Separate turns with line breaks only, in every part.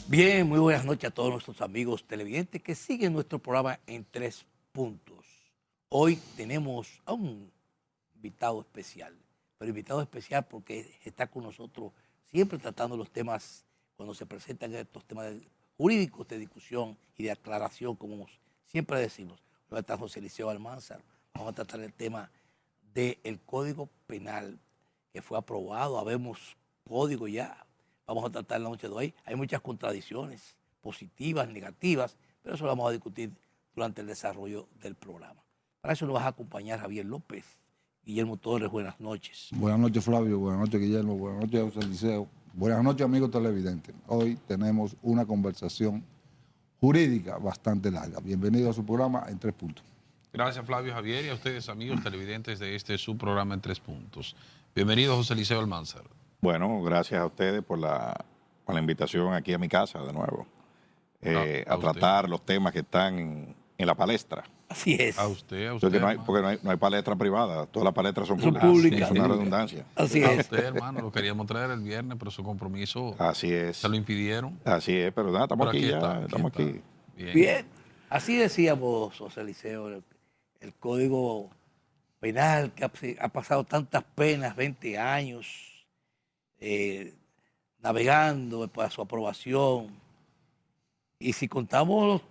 Bien, muy buenas noches a todos nuestros amigos televidentes que siguen nuestro programa en 3 puntos. Hoy tenemos a un invitado especial, pero invitado especial porque está con nosotros siempre tratando los temas, cuando se presentan estos temas jurídicos de discusión y de aclaración, como siempre decimos. Hoy está José Liceo Almanzar. Vamos a tratar el tema del Código Penal que fue aprobado. Habemos código ya. Vamos a tratar la noche de hoy. Hay muchas contradicciones, positivas, negativas, pero eso lo vamos a discutir durante el desarrollo del programa. Para eso nos va a acompañar Javier López. Guillermo Torres, buenas noches.
Buenas noches, Flavio. Buenas noches, Guillermo. Buenas noches, José Liceo. Buenas noches, amigos televidentes. Hoy tenemos una conversación jurídica bastante larga. Bienvenido a su programa en 3 puntos.
Gracias, Flavio Javier, y a ustedes, amigos televidentes de este su programa en 3 puntos. Bienvenido, José Liceo Almanzar.
Bueno, gracias a ustedes por la invitación aquí a mi casa de nuevo, a tratar los temas que están en la palestra.
Así es.
A usted,
Porque no hay palestra privada, todas las palestras son públicas. Es una redundancia.
Así
A
es.
usted, hermano, lo queríamos traer el viernes, pero su compromiso
Así es.
se lo impidieron.
Así es, pero nada, estamos
Pero
aquí ya,
está,
estamos
está.
aquí.
Bien. Así decíamos, José Liceo, el Código Penal que ha pasado tantas penas, 20 años, navegando para su aprobación. Y si contamos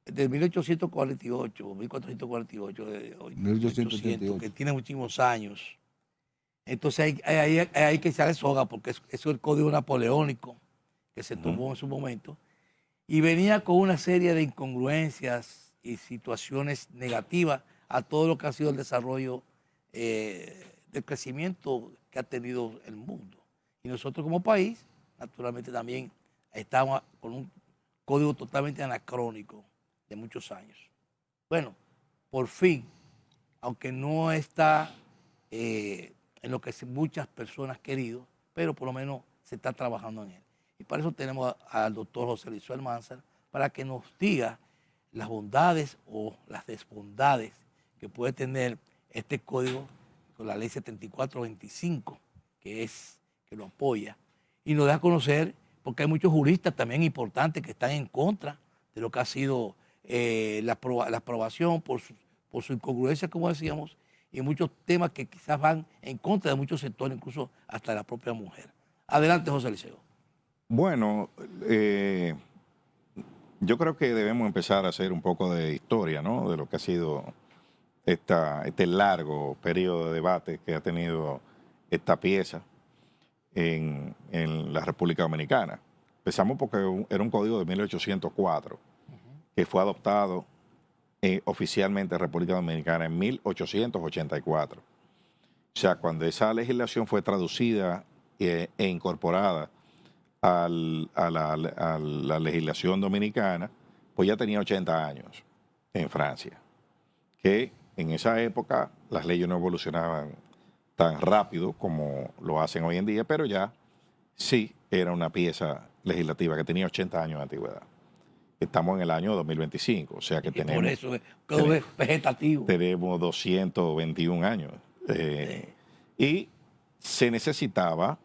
de 1848, 1448, 1800, que tiene muchísimos años, entonces hay que echarle soga porque eso es el código napoleónico que se tomó en su momento y venía con una serie de incongruencias y situaciones negativas a todo lo que ha sido el desarrollo del crecimiento que ha tenido el mundo. Y nosotros como país, naturalmente también estamos con un código totalmente anacrónico de muchos años. Bueno, por fin, aunque no está en lo que muchas personas han querido, pero por lo menos se está trabajando en él. Y para eso tenemos al doctor José Liceo Almanzar para que nos diga las bondades o las desbondades que puede tener este código con la ley 7425, que lo apoya, y nos da a conocer, porque hay muchos juristas también importantes que están en contra de lo que ha sido la aprobación por su incongruencia, como decíamos, y muchos temas que quizás van en contra de muchos sectores, incluso hasta de la propia mujer. Adelante, José Liceo.
Bueno, yo creo que debemos empezar a hacer un poco de historia, ¿no? De lo que ha sido este largo periodo de debate que ha tenido esta pieza en la República Dominicana. Empezamos porque era un código de 1804 que fue adoptado oficialmente en República Dominicana en 1884. O sea, cuando esa legislación fue traducida e incorporada a la legislación dominicana, pues ya tenía 80 años en Francia. Que en esa época las leyes no evolucionaban tan rápido como lo hacen hoy en día, pero ya sí era una pieza legislativa que tenía 80 años de antigüedad. Estamos en el año 2025, o sea que tenemos...
Por eso es vegetativo.
Tenemos 221 años. Y se necesitaba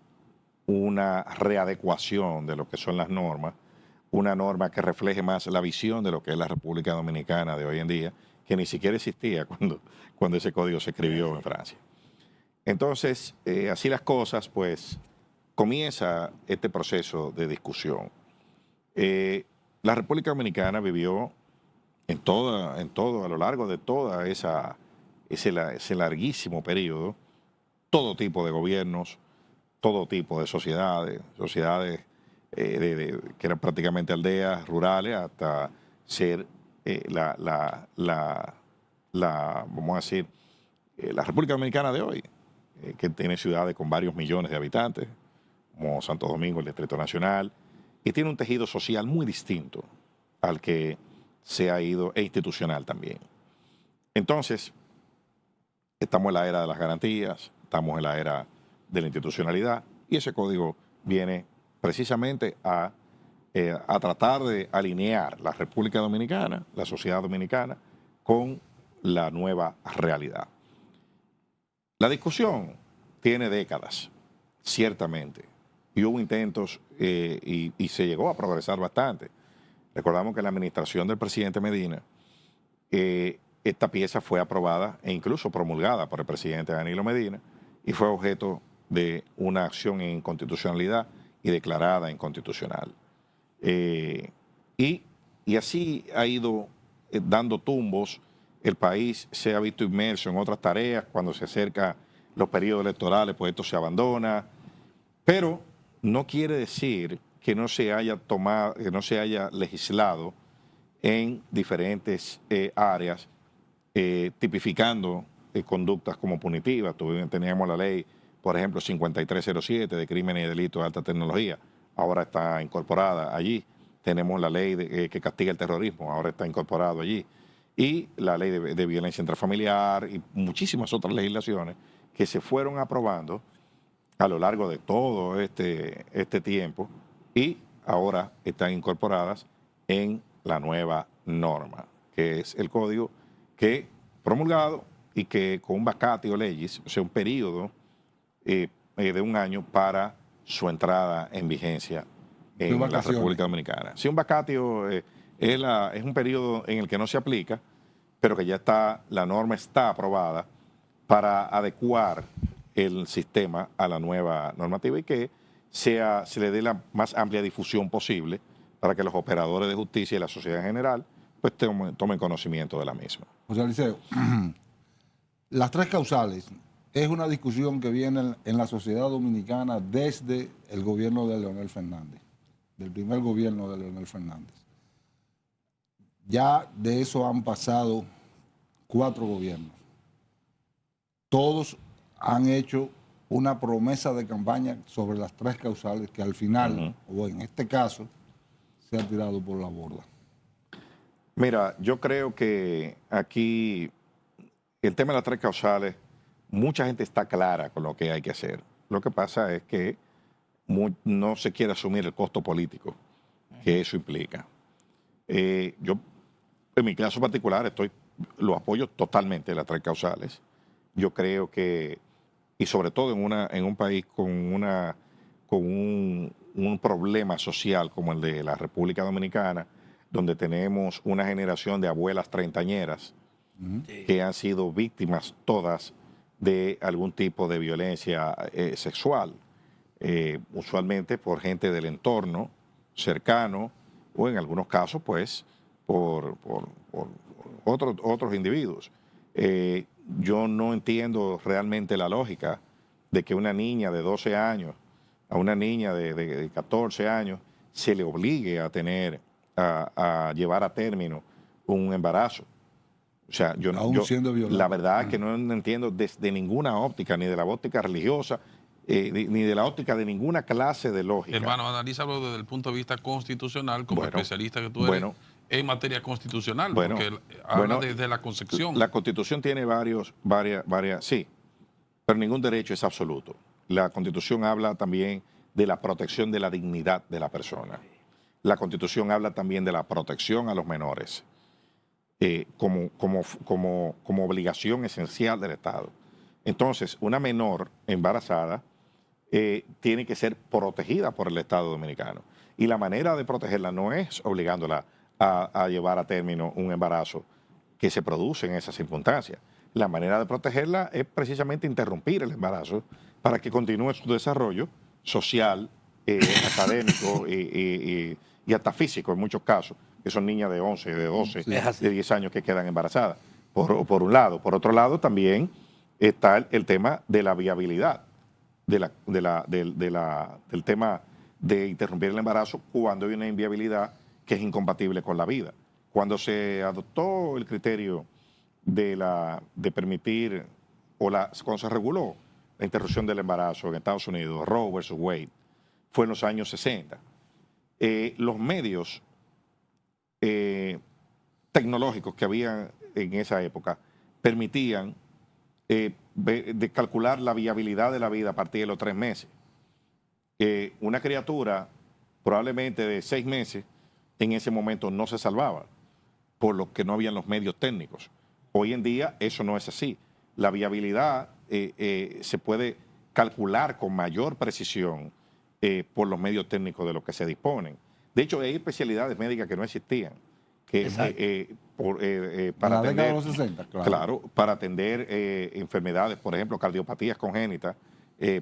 una readecuación de lo que son las normas, una norma que refleje más la visión de lo que es la República Dominicana de hoy en día, que ni siquiera existía cuando ese código se escribió en Francia. Entonces, así las cosas, pues comienza este proceso de discusión. La República Dominicana vivió en todo a lo largo de toda ese larguísimo periodo, todo tipo de gobiernos, todo tipo de sociedades que eran prácticamente aldeas rurales, hasta ser vamos a decir, la República Dominicana de hoy, que tiene ciudades con varios millones de habitantes, como Santo Domingo, el Distrito Nacional, y tiene un tejido social muy distinto al que se ha ido, e institucional también. Entonces, estamos en la era de las garantías, estamos en la era de la institucionalidad, y ese código viene precisamente a tratar de alinear la República Dominicana, la sociedad dominicana, con la nueva realidad. La discusión tiene décadas, ciertamente, y hubo intentos y se llegó a progresar bastante. Recordamos que en la administración del presidente Medina, esta pieza fue aprobada e incluso promulgada por el presidente Danilo Medina y fue objeto de una acción en inconstitucionalidad y declarada inconstitucional. Y así ha ido dando tumbos. El país se ha visto inmerso en otras tareas. Cuando se acercan los periodos electorales, pues esto se abandona. Pero no quiere decir que no se haya tomado, que no se haya legislado en diferentes áreas, tipificando conductas como punitivas. Teníamos la ley, por ejemplo, 5307 de crímenes y delitos de alta tecnología, ahora está incorporada allí. Tenemos la ley que castiga el terrorismo, ahora está incorporado allí. Y la ley de violencia intrafamiliar y muchísimas otras legislaciones que se fueron aprobando a lo largo de todo este tiempo y ahora están incorporadas en la nueva norma, que es el código que promulgado y que con un vacatio legis, o sea, un periodo de un año para su entrada en vigencia en la República Dominicana. Sí, un vacatio es un periodo en el que no se aplica, pero que ya está, la norma está aprobada para adecuar el sistema a la nueva normativa y que se le dé la más amplia difusión posible para que los operadores de justicia y la sociedad en general pues tomen conocimiento de la misma.
José Eliseo, las tres causales es una discusión que viene en la sociedad dominicana desde el gobierno de Leonel Fernández, del primer gobierno de Leonel Fernández. Ya de eso han pasado 4 gobiernos. Todos han hecho una promesa de campaña sobre las tres causales que al final, o en este caso, se ha tirado por la borda.
Mira, yo creo que aquí el tema de las tres causales, mucha gente está clara con lo que hay que hacer. Lo que pasa es que no se quiere asumir el costo político que eso implica. Yo, en mi caso particular, lo apoyo totalmente, las tres causales. Yo creo que, y sobre todo en un país con un problema social como el de la República Dominicana, donde tenemos una generación de abuelas treintañeras que han sido víctimas todas de algún tipo de violencia sexual, usualmente por gente del entorno cercano o en algunos casos pues por otros individuos. Yo no entiendo realmente la lógica de que una niña de 12 años a una niña de 14 años se le obligue a llevar a término un embarazo. O sea, la verdad es que no entiendo desde ninguna óptica, ni de la óptica religiosa, ni de la óptica de ninguna clase de lógica.
Hermano, analízalo desde el punto de vista constitucional, como especialista que tú eres en materia constitucional, porque habla desde la concepción.
La Constitución tiene varias, sí, pero ningún derecho es absoluto. La Constitución habla también de la protección de la dignidad de la persona. La Constitución habla también de la protección a los menores como obligación esencial del Estado. Entonces, una menor embarazada tiene que ser protegida por el Estado dominicano. Y la manera de protegerla no es obligándola a llevar a término un embarazo que se produce en esas circunstancias. La manera de protegerla es precisamente interrumpir el embarazo para que continúe su desarrollo social, académico y hasta físico en muchos casos, que son niñas de 11, de 12, de 10 años que quedan embarazadas, por un lado. Por otro lado, también está el tema de la viabilidad, del tema de interrumpir el embarazo cuando hay una inviabilidad que es incompatible con la vida. Cuando se adoptó el criterio de permitir, cuando se reguló la interrupción del embarazo en Estados Unidos, Roe versus Wade, fue en los años 60. Los medios tecnológicos que había en esa época permitían de calcular la viabilidad de la vida a partir de los 3 meses. Una criatura probablemente de 6 meses en ese momento no se salvaba, por lo que no habían los medios técnicos. Hoy en día eso no es así. La viabilidad se puede calcular con mayor precisión por los medios técnicos de los que se disponen. De hecho, hay especialidades médicas que no existían.
Para la década de los 60,
claro, para atender enfermedades, por ejemplo, cardiopatías congénitas,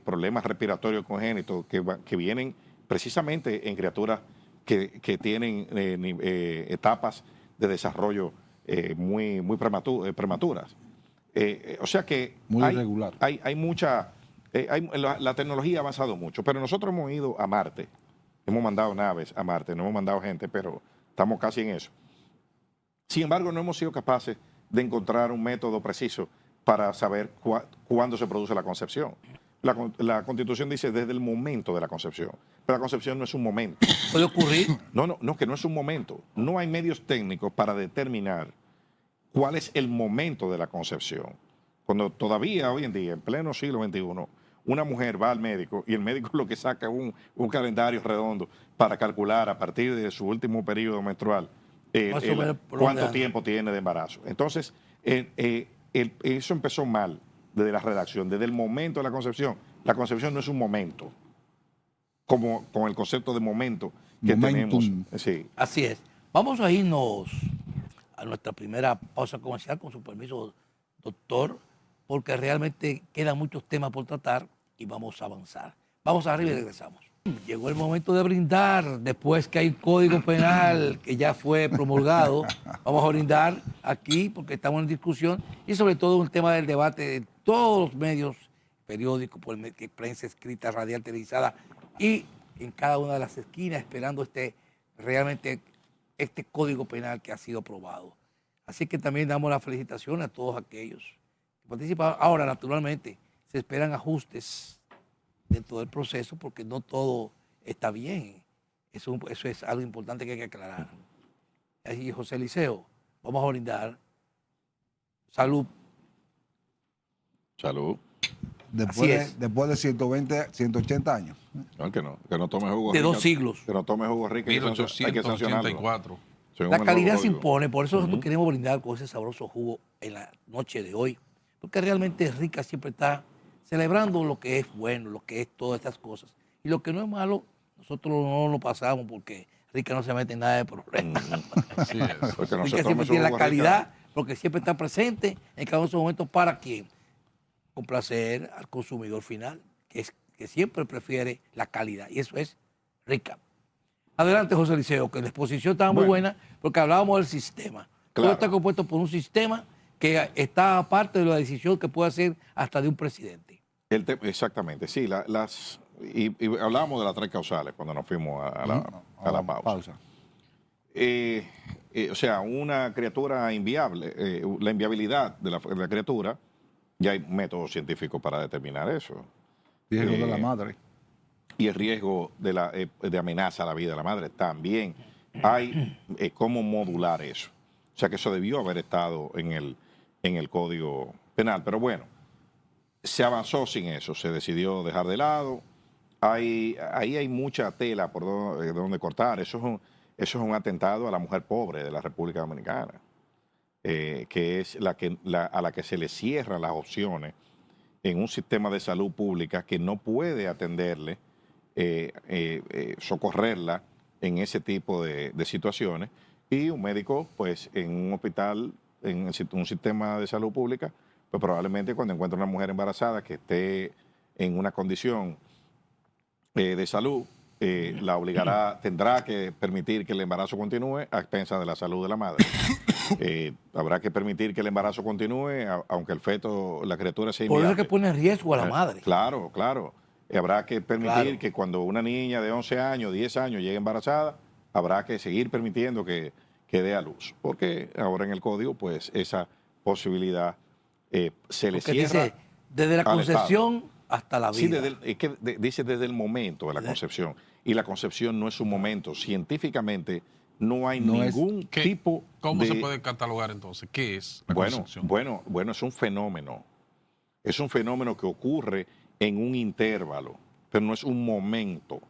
problemas respiratorios congénitos que vienen precisamente en criaturas que tienen etapas de desarrollo muy prematuras. O sea que
muy irregular.
Hay mucha... la tecnología ha avanzado mucho, pero nosotros hemos ido a Marte, hemos mandado naves a Marte, no hemos mandado gente, pero estamos casi en eso. Sin embargo, no hemos sido capaces de encontrar un método preciso para saber cuándo se produce la concepción. La Constitución dice desde el momento de la concepción, pero la concepción no es un momento.
¿Puede ocurrir?
No, que no es un momento. No hay medios técnicos para determinar cuál es el momento de la concepción. Cuando todavía hoy en día, en pleno siglo XXI, una mujer va al médico y el médico lo que saca es un calendario redondo para calcular a partir de su último periodo menstrual cuánto tiempo tiene de embarazo. Entonces, eso empezó mal desde la redacción, desde el momento de la concepción. La concepción no es un momento, como con el concepto de momento que tenemos. Sí.
Así es. Vamos a irnos a nuestra primera pausa comercial, con su permiso, doctor, porque realmente quedan muchos temas por tratar y vamos a avanzar. Vamos arriba y regresamos. Llegó el momento de brindar, después que hay un código penal que ya fue promulgado. Vamos a brindar aquí porque estamos en discusión y sobre todo un tema del debate de todos los medios, periódicos, prensa escrita, radial, televisada y en cada una de las esquinas esperando realmente este código penal que ha sido aprobado. Así que también damos la felicitación a todos aquellos que participan. Ahora, naturalmente, se esperan ajustes dentro del proceso porque no todo está bien. Eso es algo importante que hay que aclarar. Y José Eliseo, vamos a brindar. Salud.
Salud.
Después de 120, 180 años.
No, que no tome jugo.
De 2 siglos.
Que no tome jugo rico.
1884.
La calidad se impone, por eso nosotros queremos brindar con ese sabroso jugo en la noche de hoy, porque realmente Rica siempre está celebrando lo que es bueno, lo que es todas estas cosas. Y lo que no es malo, nosotros no lo pasamos porque Rica no se mete en nada de problema.
Sí,
Rica siempre tiene la calidad, porque siempre está presente en cada uno de esos momentos. ¿Para quién? Complacer al consumidor final, que siempre prefiere la calidad. Y eso es Rica. Adelante, José Eliseo, que la exposición estaba muy buena porque hablábamos del sistema. Claro. Todo está compuesto por un sistema que está aparte de la decisión que puede hacer hasta de un presidente.
Exactamente, sí. Y hablábamos de las 3 causales cuando nos fuimos a la pausa. O sea, una criatura inviable, la inviabilidad de la criatura, ya hay métodos científicos para determinar eso.
Riesgo de la madre.
Y el riesgo de amenaza a la vida de la madre también. Hay cómo modular eso. O sea que eso debió haber estado en el Código Penal. Pero bueno, se avanzó sin eso, se decidió dejar de lado. Ahí hay mucha tela por donde cortar. Eso es un atentado a la mujer pobre de la República Dominicana, que es a la que se le cierran las opciones en un sistema de salud pública que no puede atenderle, socorrerla en ese tipo de situaciones. Y un médico, pues, en un hospital, en un sistema de salud pública, pues probablemente cuando encuentre una mujer embarazada que esté en una condición de salud, tendrá que permitir que el embarazo continúe a expensas de la salud de la madre. Habrá que permitir que el embarazo continúe, aunque el feto, la criatura sea inviable.
Por eso es que pone en riesgo a la madre.
Claro. Habrá que permitir que cuando una niña de 11 años, 10 años llegue embarazada, habrá que seguir permitiendo que dé a luz. Porque ahora en el código, pues, esa posibilidad se le cierra.
Dice, desde la concepción hasta la vida.
Sí, dice desde el momento de la concepción. Y la concepción no es un momento. Científicamente no hay ningún tipo de...
¿Cómo se puede catalogar entonces? ¿Qué es la concepción?
Bueno, es un fenómeno. Es un fenómeno que ocurre en un intervalo, pero no es un momento.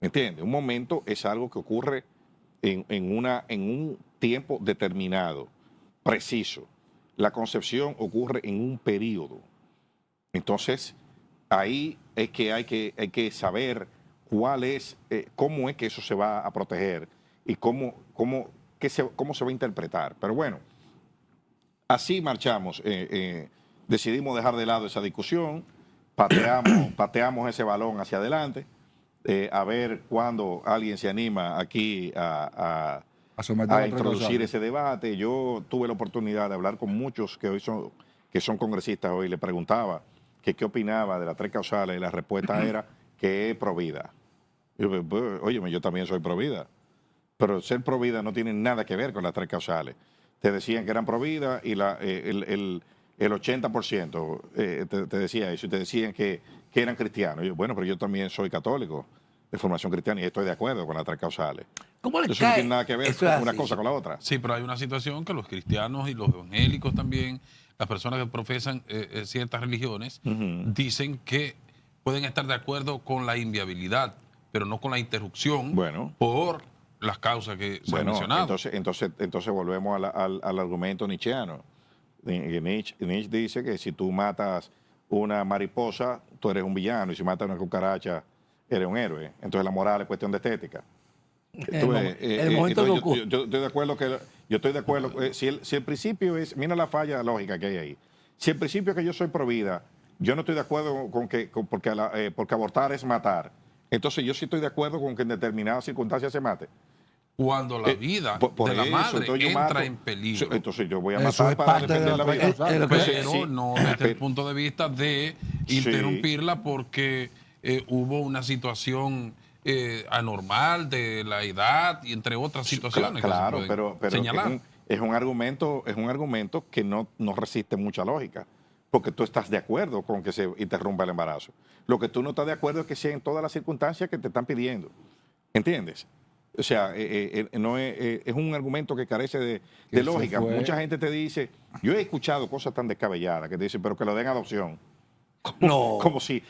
¿Entiendes? Un momento es algo que ocurre en un tiempo determinado, preciso. La concepción ocurre en un periodo. Entonces, ahí es que hay que saber cuál es, cómo es que eso se va a proteger y cómo se va a interpretar. Pero bueno, así marchamos. Decidimos dejar de lado esa discusión, pateamos ese balón hacia adelante, a ver cuándo alguien se anima aquí a introducir ese debate. Yo tuve la oportunidad de hablar con muchos que hoy son congresistas hoy, le preguntaba que qué opinaba de las 3 causales y la respuesta era que es provida. Óyeme, yo también soy provida, pero ser provida no tiene nada que ver con las 3 causales. Te decían que eran provida y el 80% te decía eso, y te decían que eran cristianos. Bueno, pero yo también soy católico de formación cristiana y estoy de acuerdo con las 3 causales.
¿Cómo le
eso
cae?
No tiene nada que ver una cosa con la otra.
Sí, pero hay una situación que los cristianos y los evangélicos también, las personas que profesan ciertas religiones, dicen que pueden estar de acuerdo con la inviabilidad, pero no con la interrupción por las causas que se han mencionado.
Entonces volvemos al argumento nietzscheano. Nietzsche dice que si tú matas una mariposa, tú eres un villano, y si matas una cucaracha, eres un héroe. Entonces la moral es cuestión de estética.
Yo
estoy de acuerdo si el principio es, mira la falla lógica que hay ahí. Si el principio es que yo soy pro vida, yo no estoy de acuerdo porque abortar es matar. Entonces yo sí estoy de acuerdo con que en determinadas circunstancias se mate.
Cuando la vida de la madre entra en peligro.
Entonces yo voy a matar para defender la vida.
Pero no desde el punto de vista de interrumpirla porque hubo una situación anormal de la edad y entre otras situaciones.
Claro, pero es un argumento que no resiste mucha lógica, porque tú estás de acuerdo con que se interrumpa el embarazo. Lo que tú no estás de acuerdo es que sea en todas las circunstancias que te están pidiendo. ¿Entiendes? O sea, no es un argumento que carece de lógica. Mucha gente te dice, yo he escuchado cosas tan descabelladas que te dicen, pero que lo den adopción. Como si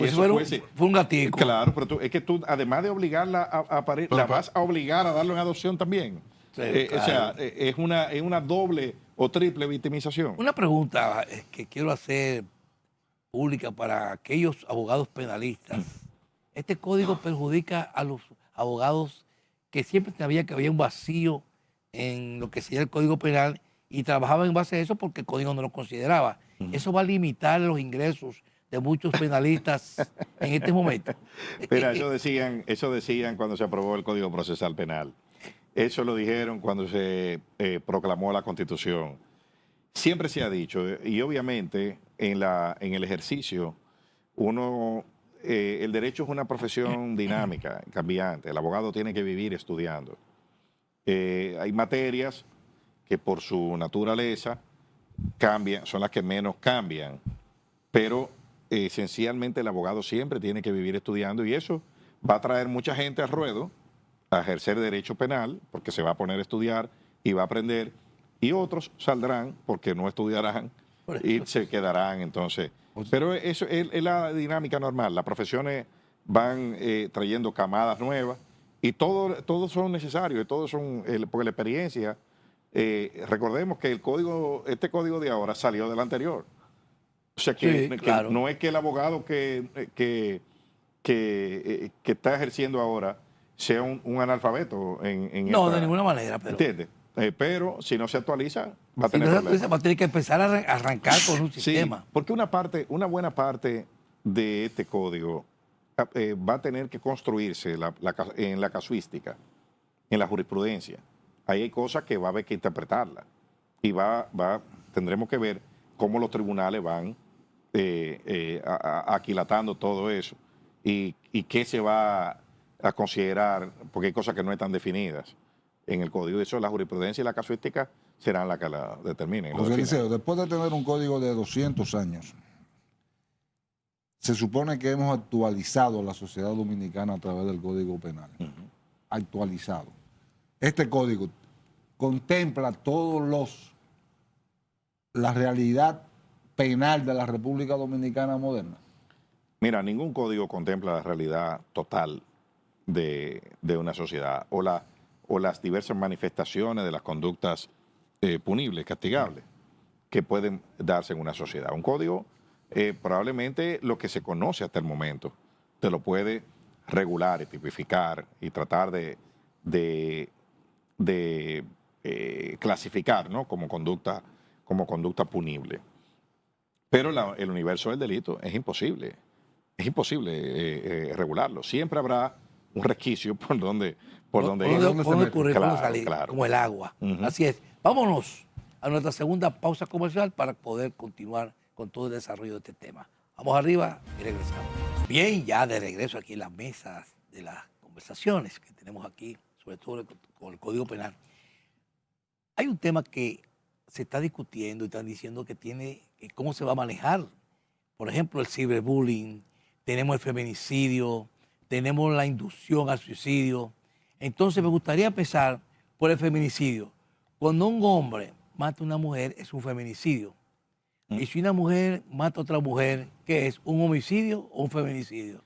eso fuese.
Fue un gatico.
Claro, pero es que tú, además de obligarla a parir, la vas a obligar a darlo en adopción también.
Sí, claro.
O sea, es una doble o triple victimización.
Una pregunta que quiero hacer pública para aquellos abogados penalistas. ¿Este código perjudica a los abogados que siempre sabía que había un vacío en lo que sería el Código Penal y trabajaban en base a eso porque el código no lo consideraba? ¿Eso va a limitar los ingresos de muchos penalistas en este momento?
Mira, eso decían cuando se aprobó el Código Procesal Penal. Eso lo dijeron cuando se proclamó la Constitución. Siempre se ha dicho, y obviamente en el ejercicio, el derecho es una profesión dinámica, cambiante. El abogado tiene que vivir estudiando. Hay materias que por su naturaleza cambian, son las que menos cambian, pero esencialmente el abogado siempre tiene que vivir estudiando y eso va a traer mucha gente al ruedo a ejercer derecho penal porque se va a poner a estudiar y va a aprender y otros saldrán porque no estudiarán y se quedarán entonces. Pero eso es la dinámica normal. Las profesiones van trayendo camadas nuevas y todos son necesarios, todos son, porque la experiencia, recordemos que este código de ahora salió del anterior. O sea que,
sí, claro.
No es que el abogado que está ejerciendo ahora sea un analfabeto
no, de ninguna manera. Pero...
¿Entiendes? Pero si no se actualiza, va a tener problemas.
Va a tener que empezar a arrancar con un sistema.
Sí, porque una buena parte de este código va a tener que construirse en la casuística, en la jurisprudencia. Ahí hay cosas que va a haber que interpretarlas y tendremos que ver cómo los tribunales van aquilatando todo eso y qué se va a considerar, porque hay cosas que no están definidas en el código. Eso, la jurisprudencia y la casuística serán las que la determinen.
José Eliseo, después de tener un código de 200 años, se supone que hemos actualizado la sociedad dominicana a través del Código Penal. Actualizado. Este código contempla la realidad penal de la República Dominicana moderna.
Mira, ningún código contempla la realidad total de una sociedad o las diversas manifestaciones de las conductas punibles, castigables, que pueden darse en una sociedad. Un código probablemente lo que se conoce hasta el momento te lo puede regular y tipificar y tratar de clasificar, ¿no? como conducta punible. Pero el universo del delito es imposible regularlo. Siempre habrá un resquicio por donde ir.
Por donde ocurrir,
Claro,
salir,
claro.
como el agua. Así es. Vámonos a nuestra segunda pausa comercial para poder continuar con todo el desarrollo de este tema. Vamos arriba y regresamos. Bien, ya de regreso aquí en las mesas de las conversaciones que tenemos aquí, sobre todo con el Código Penal. Hay un tema que se está discutiendo y están diciendo que cómo se va a manejar. Por ejemplo, el ciberbullying, tenemos el feminicidio, tenemos la inducción al suicidio. Entonces me gustaría empezar por el feminicidio. Cuando un hombre mata a una mujer es un feminicidio. Y si una mujer mata a otra mujer, ¿qué es? ¿Un homicidio o un feminicidio?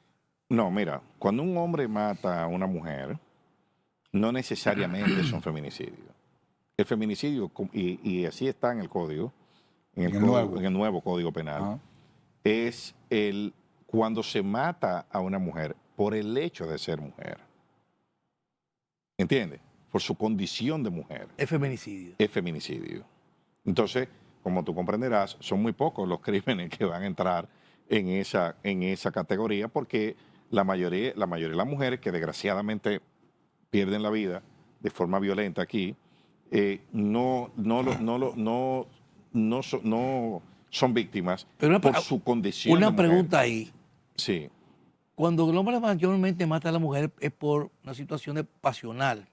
No, mira, cuando un hombre mata a una mujer, no necesariamente es un feminicidio. El feminicidio, y así está en el código, en el nuevo Código Penal, es cuando se mata a una mujer por el hecho de ser mujer. ¿Entiendes? Por su condición de mujer.
Es feminicidio.
Es feminicidio. Entonces, como tú comprenderás, son muy pocos los crímenes que van a entrar en esa categoría, porque la mayoría de las mujeres que desgraciadamente pierden la vida de forma violenta aquí, no son víctimas por su condición
Una
de mujer.
pregunta ahí.
Sí.
Cuando el hombre mayormente mata a la mujer es por una situación pasional.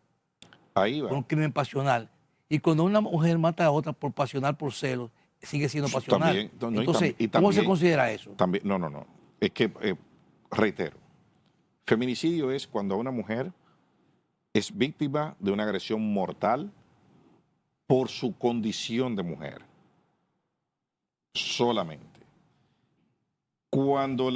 Ahí va.
Por un crimen pasional. Y cuando una mujer mata a otra por pasional, por celos, sigue siendo pasional.
También,
Entonces,
y
¿cómo
también,
se considera eso?
También, no. Es que, reitero, feminicidio es cuando una mujer es víctima de una agresión mortal por su condición de mujer. Solamente. Cuando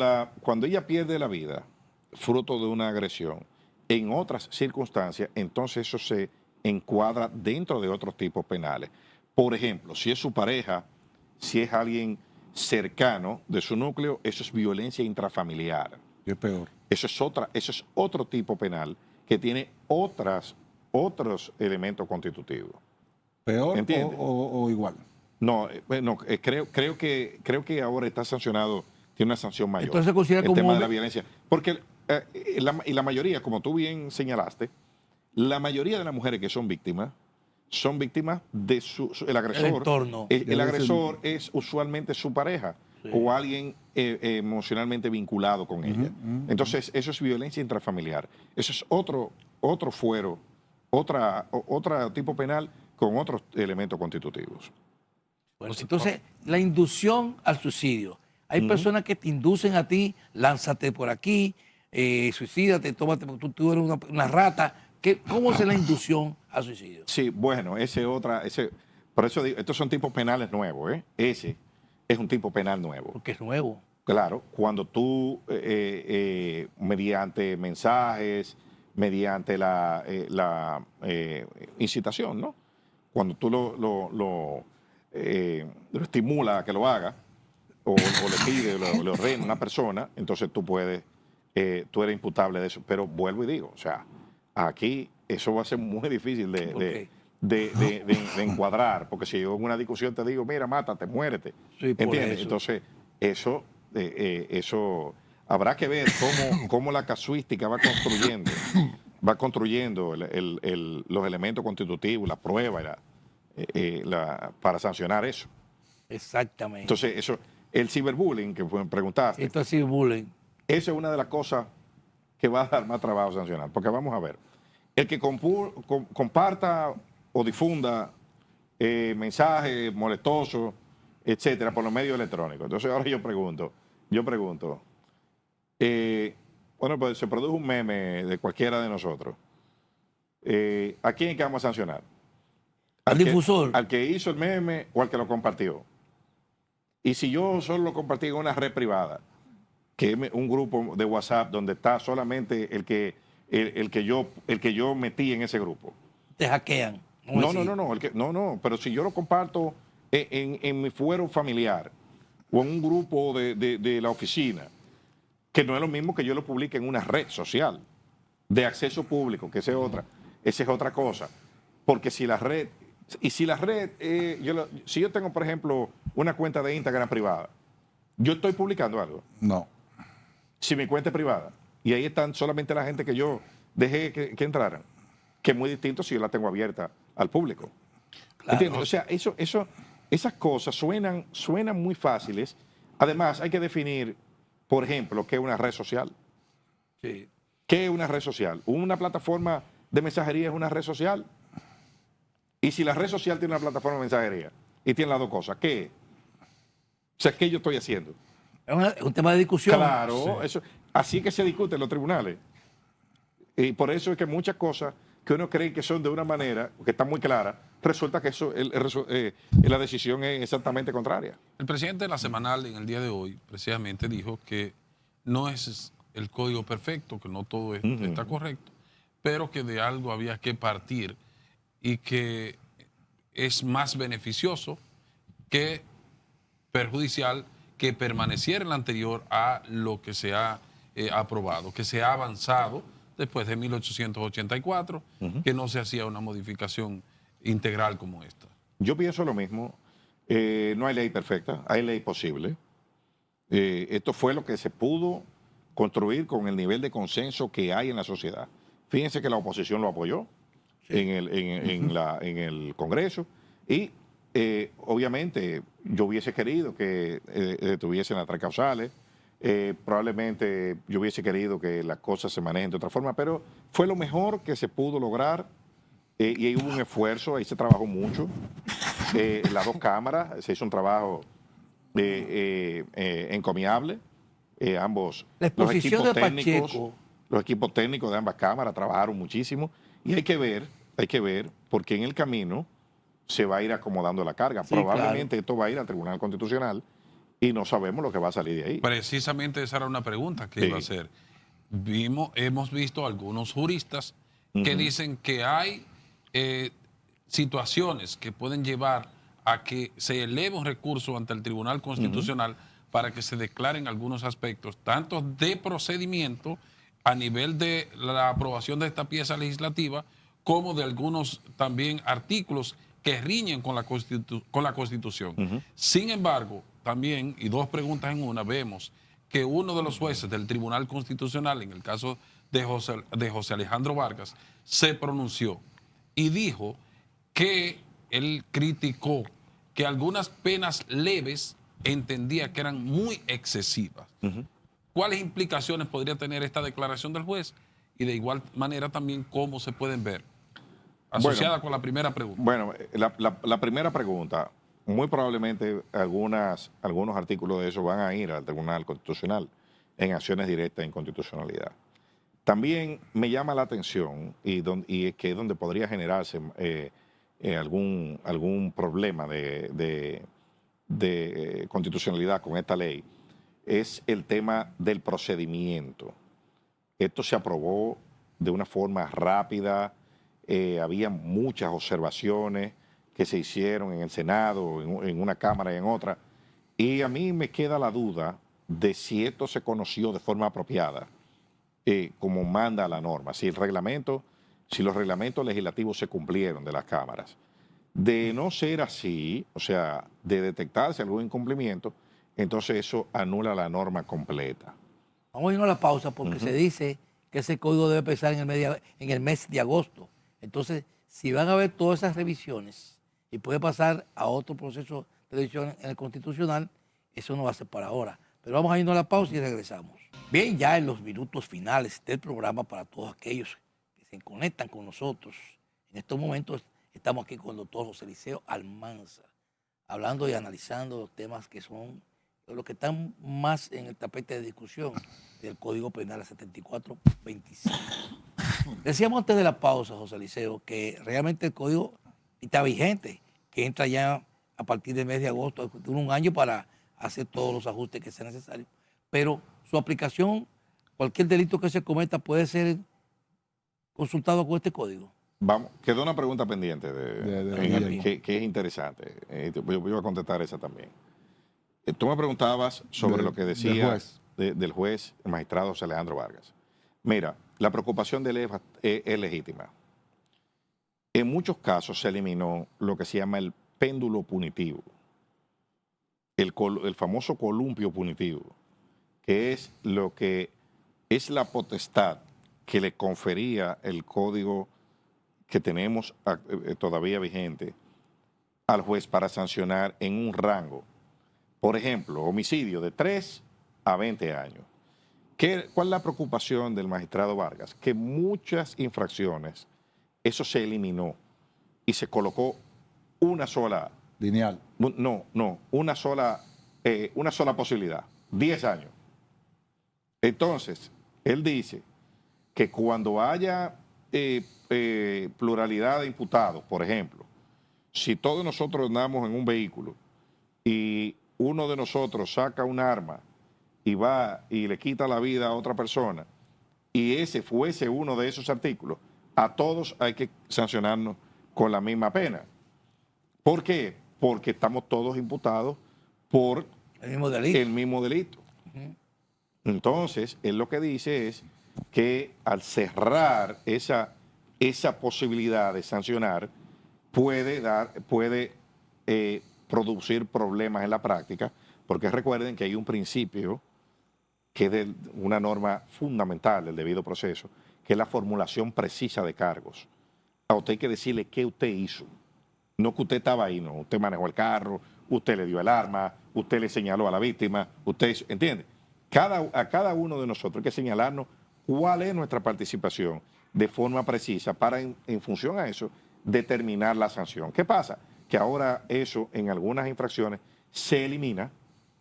ella pierde la vida, fruto de una agresión, en otras circunstancias, entonces eso se encuadra dentro de otros tipos penales. Por ejemplo, si es su pareja, si es alguien cercano de su núcleo, eso es violencia intrafamiliar.
¿Qué es peor?
Eso es otro tipo penal que tiene otros elementos constitutivos.
¿Peor o igual?
No, creo que ahora está sancionado, tiene una sanción mayor.
Entonces se considera
el
como
tema de la violencia. Porque la mayoría, como tú bien señalaste, la mayoría de las mujeres que son víctimas de el agresor.
El entorno.
El agresor es usualmente su pareja o alguien emocionalmente vinculado con ella. Entonces, eso es violencia intrafamiliar. Eso es otro fuero, otro tipo penal con otros elementos constitutivos.
Bueno, entonces, la inducción al suicidio. Hay personas que te inducen a ti, lánzate por aquí, suicídate, tómate, tú eres una rata. ¿Cómo es la inducción al suicidio?
Sí, bueno, por eso digo, estos son tipos penales nuevos, ¿eh? Ese es un tipo penal nuevo.
Porque es nuevo.
Claro, cuando tú, mediante mensajes, mediante la incitación, ¿no? Cuando tú lo estimulas a que lo haga, o le pide, le ordena a una persona, entonces tú eres imputable de eso. Pero vuelvo y digo, o sea, aquí eso va a ser muy difícil de encuadrar, porque si yo en una discusión te digo, mira, mátate, muérete,
Sí,
¿entiendes? Entonces, eso habrá que ver cómo la casuística va construyendo los elementos constitutivos, la prueba para sancionar eso.
Exactamente.
Entonces, el ciberbullying que preguntaste,
Esto es ciberbullying.
esa es una de las cosas que va a dar más trabajo sancionar, porque vamos a ver, el que comparta o difunda mensajes molestosos, etcétera, por los medios electrónicos. Entonces ahora yo pregunto, bueno, pues se produjo un meme de cualquiera de nosotros. ¿A quién es que vamos a sancionar?
Al difusor.
Al que hizo el meme o al que lo compartió. Y si yo solo lo compartí en una red privada, que es un grupo de WhatsApp donde está solamente el que yo metí en ese grupo.
Te hackean.
No, pero si yo lo comparto en mi fuero familiar, o en un grupo de la oficina, que no es lo mismo que yo lo publique en una red social de acceso público, que esa es otra cosa. Porque si la red, si yo tengo, por ejemplo, una cuenta de Instagram privada, yo estoy publicando algo.
No.
Si mi cuenta es privada, y ahí están solamente la gente que yo dejé que entraran, que es muy distinto si yo la tengo abierta al público.
Claro.
¿Entiendes? O sea, esas cosas suenan muy fáciles. Además, hay que definir, por ejemplo, qué es una red social.
Sí.
¿Qué es una red social? Una plataforma de mensajería es una red social. Y si la red social tiene una plataforma de mensajería y tiene las dos cosas, ¿qué es? O sea, ¿qué yo estoy haciendo?
Es un tema de discusión.
Claro, eso, así que se discute en los tribunales. Y por eso es que muchas cosas que uno cree que son de una manera, que están muy claras, resulta que la decisión es exactamente contraria.
El presidente de la Semanal en el día de hoy precisamente dijo que no es el código perfecto, que no todo está correcto, pero que de algo había que partir y que es más beneficioso que perjudicial que permaneciera en la anterior a lo que se ha aprobado, que se ha avanzado después de 1884, que no se hacía una modificación integral como esta.
Yo pienso lo mismo. No hay ley perfecta, hay ley posible. Esto fue lo que se pudo construir con el nivel de consenso que hay en la sociedad. Fíjense que la oposición lo apoyó en el Congreso y obviamente yo hubiese querido que detuviesen las tres causales. Probablemente yo hubiese querido que las cosas se manejen de otra forma, pero fue lo mejor que se pudo lograr y ahí hubo un esfuerzo, ahí se trabajó mucho. Las dos cámaras, se hizo un trabajo encomiable. Ambos,
La exposición de
los equipos técnicos de ambas cámaras trabajaron muchísimo y hay que ver, porque en el camino se va a ir acomodando la carga.
Sí,
Probablemente
claro.
esto va a ir al Tribunal Constitucional y no sabemos lo que va a salir de ahí.
Precisamente esa era una pregunta que iba a hacer. Hemos visto algunos juristas que dicen que hay situaciones que pueden llevar a que se eleve un recurso ante el Tribunal Constitucional para que se declaren algunos aspectos, tanto de procedimiento a nivel de la aprobación de esta pieza legislativa, como de algunos también artículos que riñen con la Constitución. Sin embargo, también, y dos preguntas en una, vemos que uno de los jueces del Tribunal Constitucional, en el caso de José Alejandro Vargas, se pronunció y dijo que él criticó que algunas penas leves entendía que eran muy excesivas. ¿Cuáles implicaciones podría tener esta declaración del juez? Y de igual manera también cómo se pueden ver, asociada con la primera pregunta.
Bueno, la primera pregunta, muy probablemente algunos artículos de eso van a ir al Tribunal Constitucional en acciones directas de inconstitucionalidad. También me llama la atención y es que es donde podría generarse algún problema de constitucionalidad con esta ley, es el tema del procedimiento. Esto se aprobó de una forma rápida, había muchas observaciones que se hicieron en el Senado, en una Cámara y en otra, y a mí me queda la duda de si esto se conoció de forma apropiada, como manda la norma, si los reglamentos legislativos se cumplieron de las cámaras. De no ser así, o sea, de detectarse algún incumplimiento, entonces eso anula la norma completa.
Vamos a irnos a la pausa porque se dice que ese código debe empezar en el mes de agosto. Entonces, si van a ver todas esas revisiones y puede pasar a otro proceso de revisión en el Constitucional, eso no va a ser para ahora. Pero vamos a irnos a la pausa y regresamos. Bien, ya en los minutos finales del programa, para todos aquellos que se conectan con nosotros, en estos momentos estamos aquí con el doctor José Eliseo Almanza, hablando y analizando los temas que son los que están más en el tapete de discusión del Código Penal 7425. Decíamos antes de la pausa, José Eliseo, que realmente el código está vigente, que entra ya a partir del mes de agosto, tiene un año para hacer todos los ajustes que sean necesarios. Pero su aplicación, cualquier delito que se cometa puede ser consultado con este código.
Vamos, quedó una pregunta pendiente que es interesante. Yo voy a contestar esa también. Tú me preguntabas sobre lo que decía
juez.
del juez, el magistrado José Alejandro Vargas. Mira, la preocupación de él es legítima. En muchos casos se eliminó lo que se llama el péndulo punitivo, el famoso columpio punitivo, que es lo que es la potestad que le confería el código que tenemos todavía vigente al juez para sancionar en un rango. Por ejemplo, homicidio de 3 a 20 años. ¿Cuál es la preocupación del magistrado Vargas? Que muchas infracciones, eso se eliminó y se colocó una sola...
Lineal.
No, una sola posibilidad, 10 años. Entonces, él dice que cuando haya pluralidad de imputados, por ejemplo, si todos nosotros andamos en un vehículo y uno de nosotros saca un arma y va y le quita la vida a otra persona, y ese fuese uno de esos artículos, a todos hay que sancionarnos con la misma pena. ¿Por qué? Porque estamos todos imputados por el mismo delito. Entonces, él lo que dice es que al cerrar esa posibilidad de sancionar, puede producir problemas en la práctica, porque recuerden que hay un principio que es una norma fundamental del debido proceso, que es la formulación precisa de cargos. A usted hay que decirle qué usted hizo. No que usted estaba ahí, no. Usted manejó el carro, usted le dio el arma, usted le señaló a la víctima, usted, ¿entiende? A cada uno de nosotros hay que señalarnos cuál es nuestra participación de forma precisa para, en función a eso, determinar la sanción. ¿Qué pasa? Que ahora eso en algunas infracciones se elimina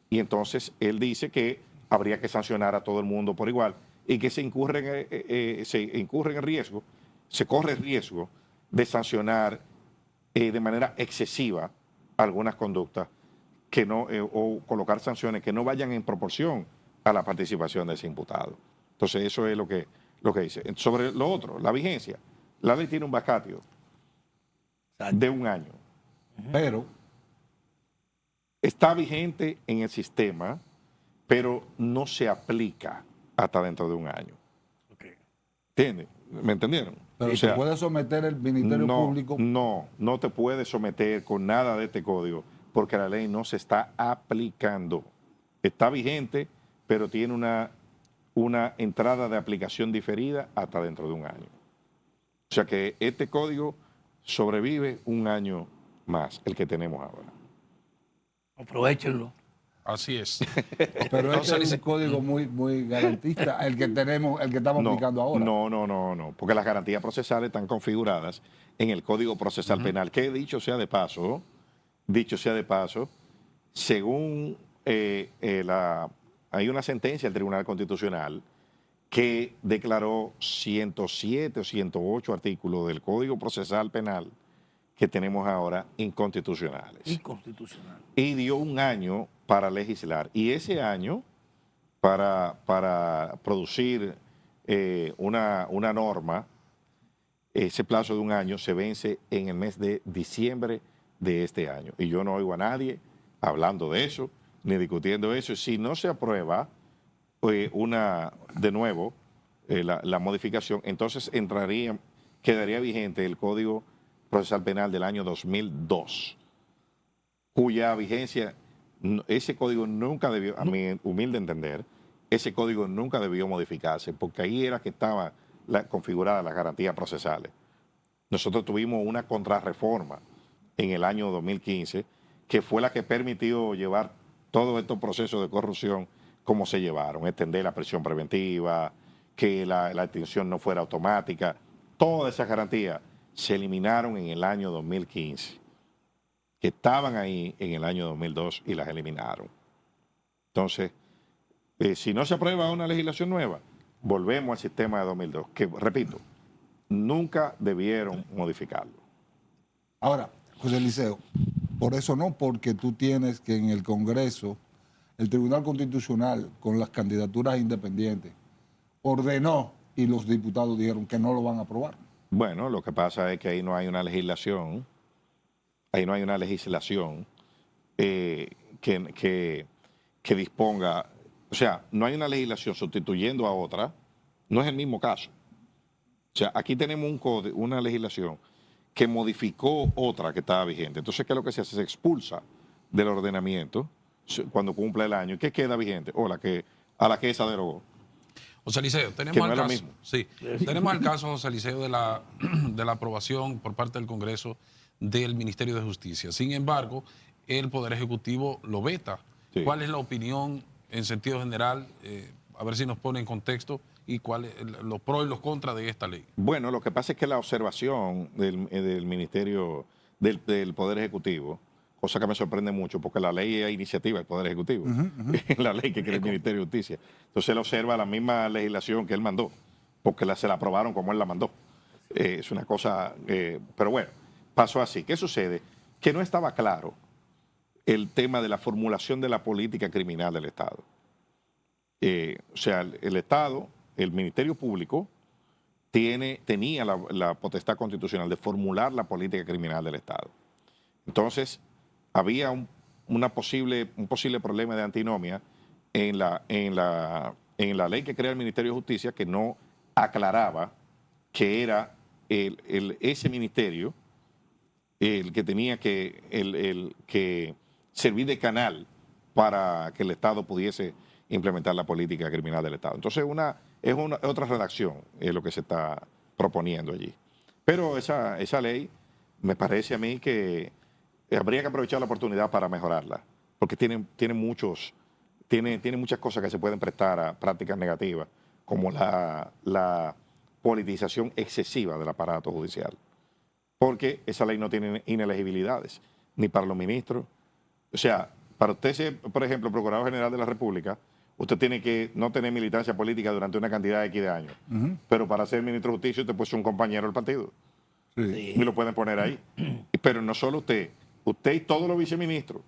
y entonces él dice que habría que sancionar a todo el mundo por igual y que se corre el riesgo de sancionar de manera excesiva algunas conductas que no, o colocar sanciones que no vayan en proporción a la participación de ese imputado. Entonces eso es lo que dice. Sobre lo otro, la vigencia, la ley tiene un vacatio de 1 año, pero está vigente en el sistema, pero no se aplica hasta dentro de 1 año. ¿Entiendes? ¿Me entendieron?
Pero se puede someter el Ministerio Público.
No te puedes someter con nada de este código porque la ley no se está aplicando. Está vigente, pero tiene una entrada de aplicación diferida hasta dentro de 1 año. O sea que este código sobrevive 1 año más, el que tenemos ahora.
Aprovechenlo.
Así es.
Pero este es un código muy garantista, el que estamos aplicando ahora.
No, porque las garantías procesales están configuradas en el Código Procesal Penal, que dicho sea de paso, según hay una sentencia del Tribunal Constitucional que declaró 107 o 108 artículos del Código Procesal Penal que tenemos ahora inconstitucionales. Y dio 1 año para legislar. Y ese año, para producir una norma, ese plazo de 1 año se vence en el mes de diciembre de este año. Y yo no oigo a nadie hablando de eso, ni discutiendo eso. Si no se aprueba de nuevo la modificación, entonces quedaría vigente el Código Procesal Penal del año 2002, cuya vigencia, ese código nunca debió, a mi humilde entender, ese código nunca debió modificarse, porque ahí era que estaban configuradas las garantías procesales. Nosotros tuvimos una contrarreforma en el año 2015, que fue la que permitió llevar todos estos procesos de corrupción como se llevaron, extender la prisión preventiva, que la extinción no fuera automática, todas esas garantías se eliminaron en el año 2015, que estaban ahí en el año 2002 y las eliminaron. Entonces, si no se aprueba una legislación nueva, volvemos al sistema de 2002, que, repito, nunca debieron modificarlo.
Ahora, José Eliseo, por eso no, porque tú tienes que en el Congreso, el Tribunal Constitucional, con las candidaturas independientes, ordenó y los diputados dijeron que no lo van a aprobar.
Bueno, lo que pasa es que ahí no hay una legislación, que que disponga, o sea, no hay una legislación sustituyendo a otra, no es el mismo caso. O sea, aquí tenemos una legislación que modificó otra que estaba vigente. Entonces, ¿qué es lo que se hace? Se expulsa del ordenamiento cuando cumple el año. ¿Y qué queda vigente? O a la que esa derogó.
José Liceo, tenemos
Que no
el
es lo
caso.
mismo.
Sí, tenemos el caso, José Liceo, de la aprobación por parte del Congreso del Ministerio de Justicia. Sin embargo, el Poder Ejecutivo lo veta.
Sí.
¿Cuál es la opinión en sentido general? A ver si nos pone en contexto y cuáles los pros y los contras de esta ley.
Bueno, lo que pasa es que la observación del Ministerio, del Poder Ejecutivo, cosa que me sorprende mucho, porque la ley es iniciativa del Poder Ejecutivo, es la ley que crea el Ministerio de Justicia. Entonces él observa la misma legislación que él mandó, porque se la aprobaron como él la mandó. Es una cosa, pero bueno, pasó así. ¿Qué sucede? Que no estaba claro el tema de la formulación de la política criminal del Estado. O sea, el Estado, el Ministerio Público, tenía la potestad constitucional de formular la política criminal del Estado. Entonces, había un posible problema de antinomia en la ley que crea el Ministerio de Justicia, que no aclaraba que era ese ministerio el que tenía que servir de canal para que el Estado pudiese implementar la política criminal del Estado. Entonces, es otra redacción lo que se está proponiendo allí. Pero esa ley me parece a mí que habría que aprovechar la oportunidad para mejorarla, porque tiene muchas cosas que se pueden prestar a prácticas negativas, como la politización excesiva del aparato judicial. Porque esa ley no tiene inelegibilidades, ni para los ministros. O sea, para usted ser, por ejemplo, Procurador General de la República, usted tiene que no tener militancia política durante una cantidad de X de años. Pero para ser ministro de Justicia, usted puede ser un compañero del partido. Sí. Y lo pueden poner ahí. Pero no solo usted y todos los viceministros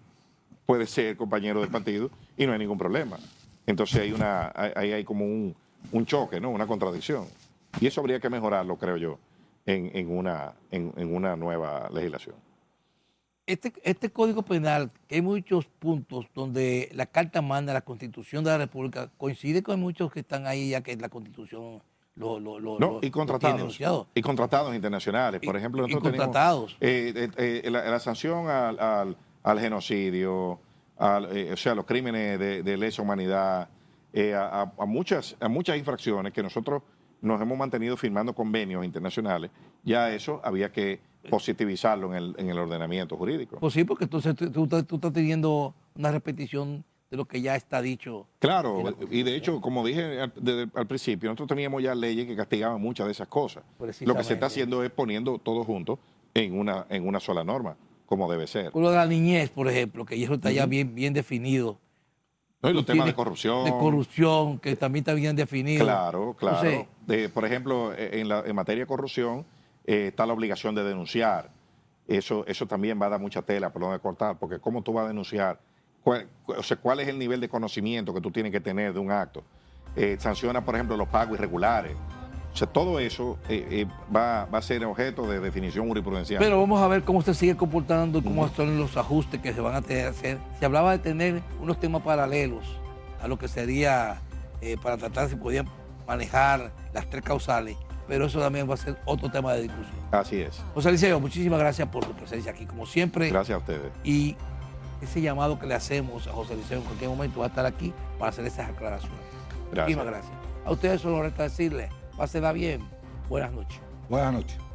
pueden ser compañeros del partido y no hay ningún problema. Entonces hay como un choque, ¿no? Una contradicción. Y eso habría que mejorarlo, creo yo, en una nueva legislación.
Este Código Penal, que hay muchos puntos donde la Carta Magna, la Constitución de la República, coincide con muchos que están ahí, ya que la Constitución
y contratados internacionales. Por ejemplo, nosotros
tenemos
la sanción al genocidio, o sea, los crímenes de lesa humanidad, a muchas infracciones que nosotros nos hemos mantenido firmando convenios internacionales. Ya eso había que positivizarlo en el ordenamiento jurídico.
Pues sí, porque entonces tú estás teniendo una repetición de lo que ya está dicho.
Claro, y de hecho, como dije al principio, nosotros teníamos ya leyes que castigaban muchas de esas cosas. Lo que se está haciendo es poniendo todo junto en una sola norma, como debe ser.
Con lo de la niñez, por ejemplo, que eso está ya bien definido.
No, y los temas de corrupción.
De corrupción, que también está bien definido.
Claro. Entonces, por ejemplo, en materia de corrupción está la obligación de denunciar. Eso también va a dar mucha tela por donde cortar, porque ¿cómo tú vas a denunciar? ¿Cuál es el nivel de conocimiento que tú tienes que tener de un acto? Sanciona, por ejemplo, los pagos irregulares. O sea, todo eso va a ser objeto de definición jurisprudencial.
Pero vamos a ver cómo se sigue comportando y cómo son los ajustes que se van a tener que hacer. Se hablaba de tener unos temas paralelos a lo que sería para tratar si podían manejar las tres causales, pero eso también va a ser otro tema de discusión.
Así es.
José Liceo, muchísimas gracias por tu presencia aquí, como siempre.
Gracias a ustedes.
Y ese llamado que le hacemos a José Liceo en cualquier momento va a estar aquí para hacer esas aclaraciones.
Gracias.
Muchísimas gracias. A ustedes solo resta decirles, pásela bien. Buenas noches.
Buenas noches.